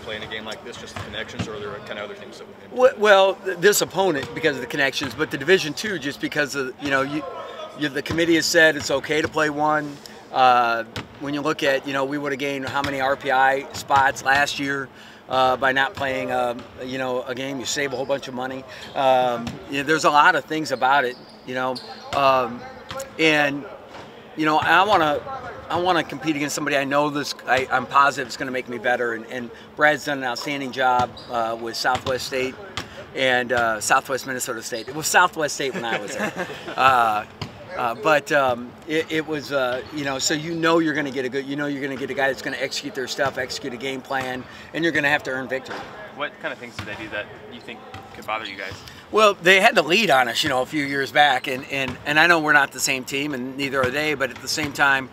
play in a game like this? Just the connections, or are there kind of other things that Well, this opponent because of the connections, but the Division II just because of the committee has said it's okay to play one. When you look at we would have gained how many RPI spots last year by not playing a game. You save a whole bunch of money. There's a lot of things about it, and I want to compete against somebody I know I'm positive it's going to make me better. And Brad's done an outstanding job with Southwest State and Southwest Minnesota State. It was Southwest State when I was there. But it was, so you're going to get you're going to get a guy that's going to execute their stuff, execute a game plan, and you're going to have to earn victory. What kind of things did they do that you think could bother you guys? Well, they had the lead on us, a few years back, and I know we're not the same team, and neither are they, but at the same time,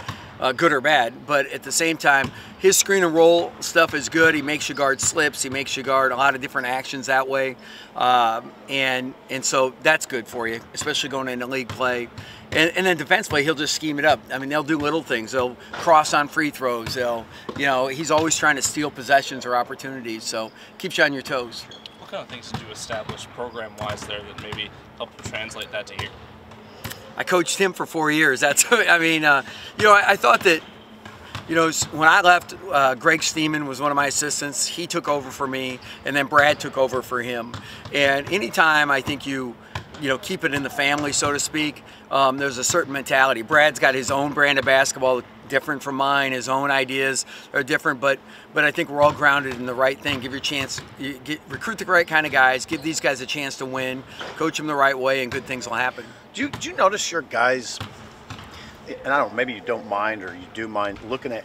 good or bad, but at the same time, his screen and roll stuff is good. He makes you guard slips. He makes you guard a lot of different actions that way, and so that's good for you, especially going into league play. And then defensively, he'll just scheme it up. I mean, they'll do little things. They'll cross on free throws. He's always trying to steal possessions or opportunities, so keeps you on your toes. What kind of things did you establish program-wise there that maybe helped translate that to here? I coached him for 4 years. That's, I thought that, when I left, Greg Steeman was one of my assistants. He took over for me, and then Brad took over for him. And anytime I think you keep it in the family, so to speak, there's a certain mentality. Brad's got his own brand of basketball, different from mine. His own ideas are different, but I think we're all grounded in the right thing. Give your chance, recruit the right kind of guys, give these guys a chance to win, coach them the right way, and good things will happen. Do you notice your guys, and I don't know, maybe you don't mind or you do mind, looking at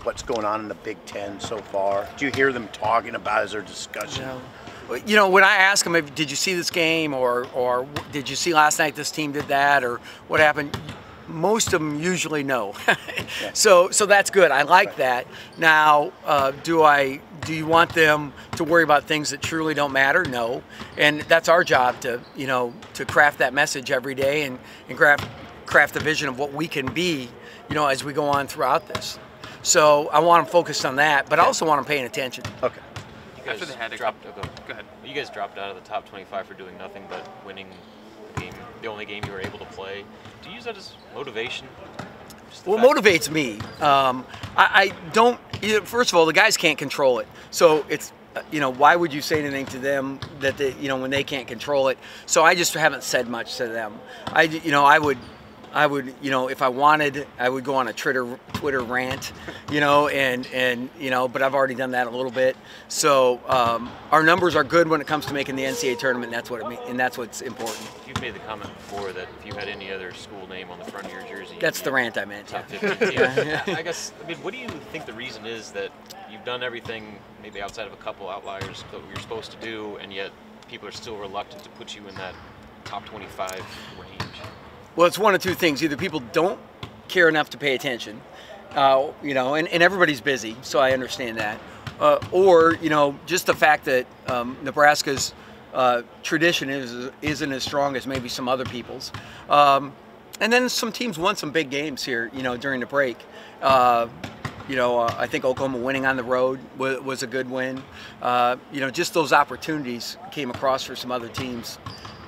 what's going on in the Big Ten so far? Do you hear them talking about as their discussion? When I ask them, did you see this game, or did you see last night this team did that, or what happened? Most of them usually know. Yeah. So that's good. I like that. Now, do you want them to worry about things that truly don't matter? No. And that's our job to craft that message every day and craft the vision of what we can be, as we go on throughout this. So I want them focused on that, but I also want them paying attention. Okay. After they had a go ahead. You guys dropped out of the top 25 for doing nothing but winning the game, the only game you were able to play. Do you use that as motivation? Well, it motivates me. I don't. First of all, the guys can't control it, so it's. Why would you say anything to them that they, when they can't control it? So I just haven't said much to them. I would, if I wanted, I would go on a Twitter rant, but I've already done that a little bit. So our numbers are good when it comes to making the NCAA tournament. And that's what it means, and that's what's important. You've made the comment before that if you had any other school name on the front of your jersey, that's the rant I meant. Top 15 team. I guess. What do you think the reason is that you've done everything, maybe outside of a couple outliers, that you're supposed to do, and yet people are still reluctant to put you in that top 25 range? Well, it's one of two things. Either people don't care enough to pay attention, and everybody's busy, so I understand that. Or, just the fact that Nebraska's tradition isn't as strong as maybe some other people's. And then some teams won some big games here, during the break. I think Oklahoma winning on the road was a good win. Just those opportunities came across for some other teams.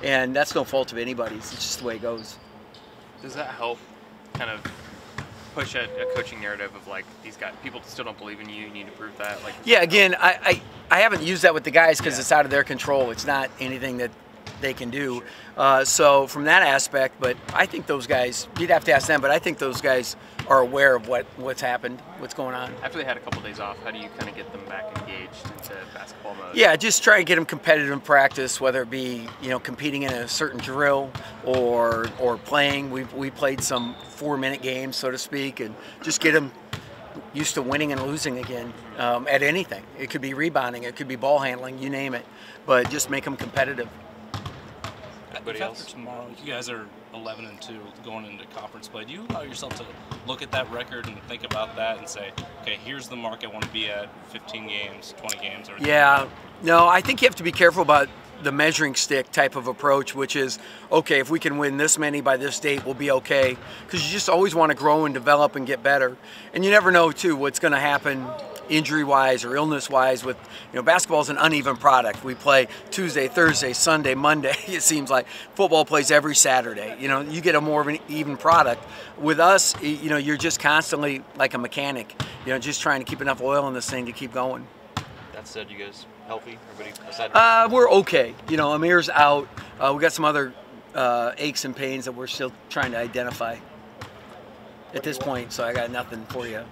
And that's no fault of anybody's. It's just the way it goes. Does that help kind of push a coaching narrative of these guys, people still don't believe in you, you need to prove that? Yeah, again, I haven't used that with the guys because it's out of their control. It's not anything that they can do. So from that aspect, but I think those guys, you'd have to ask them, but I think those guys are aware of what's happened, what's going on. After they had a couple days off, how do you kind of get them back engaged into basketball mode? Yeah, just try and get them competitive in practice, whether it be competing in a certain drill or playing. We played some 4-minute games, so to speak, and just get them used to winning and losing again at anything. It could be rebounding, it could be ball handling, you name it, but just make them competitive. Everybody else? Tomorrow, you guys are 11-2 going into conference play. Do you allow yourself to look at that record and think about that and say, okay, here's the mark I want to be at, 15 games, 20 games? No, I think you have to be careful about the measuring stick type of approach, which is, okay, if we can win this many by this date, we'll be okay. Because you just always want to grow and develop and get better. And you never know, too, what's going to happen injury-wise or illness-wise. With basketball is an uneven product. We play Tuesday, Thursday, Sunday, Monday. It seems like football plays every Saturday. You get a more of an even product. With us, you're just constantly like a mechanic. Just trying to keep enough oil in this thing to keep going. That said, you guys healthy? Everybody aside? We're okay. Amir's out. We got some other aches and pains that we're still trying to identify at this point. So I got nothing for you.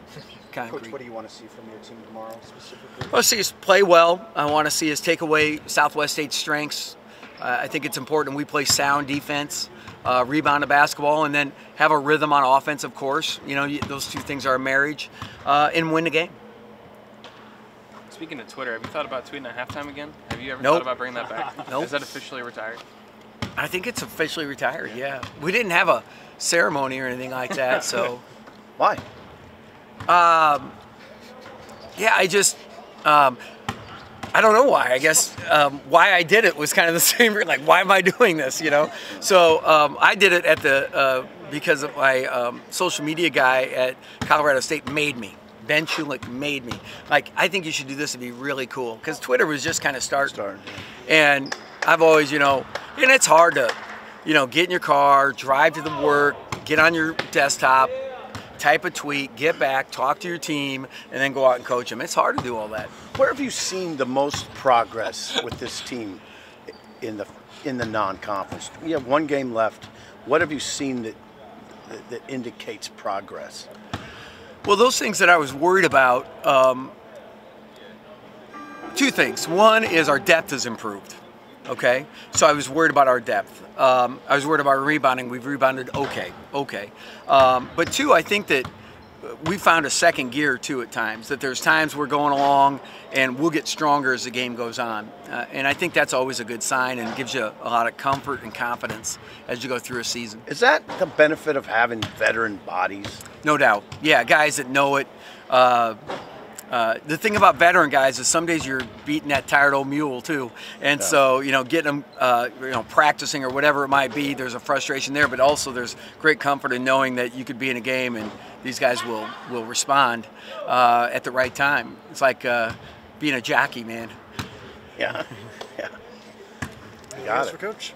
Concrete. Coach, what do you want to see from your team tomorrow specifically? I want to see us play well. I want to see us take away Southwest State's strengths. I think it's important we play sound defense, rebound the basketball, and then have a rhythm on offense, of course. Those two things are a marriage, and win the game. Speaking of Twitter, have you thought about tweeting at halftime again? Have you ever Nope. thought about bringing that back? Nope. Is that officially retired? I think it's officially retired, yeah. We didn't have a ceremony or anything like that, so. Why? Yeah, I just, I don't know why. I guess why I did it was kind of the same, like, why am I doing this, So I did it at because of my social media guy at Colorado State made me. Ben Schulich made me. Like, I think you should do this. It'd be really cool. Because Twitter was just kind of starting. And I've always, and it's hard to, get in your car, drive to the work, get on your desktop, type a tweet, get back, talk to your team, and then go out and coach them. It's hard to do all that. Where have you seen the most progress with this team in the non-conference? We have one game left. What have you seen that indicates progress? Well, those things that I was worried about, two things. One is our depth has improved, okay? So I was worried about our depth. I was worried about our rebounding. We've rebounded okay. But two, I think that we found a second gear, too, at times. That there's times we're going along and we'll get stronger as the game goes on. And I think that's always a good sign and gives you a lot of comfort and confidence as you go through a season. Is that the benefit of having veteran bodies? No doubt. Yeah, guys that know it. The thing about veteran guys is some days you're beating that tired old mule too, and so getting them, practicing or whatever it might be. There's a frustration there, but also there's great comfort in knowing that you could be in a game and these guys will respond at the right time. It's like being a jockey, man. Yeah. Yeah. Got it. For Coach.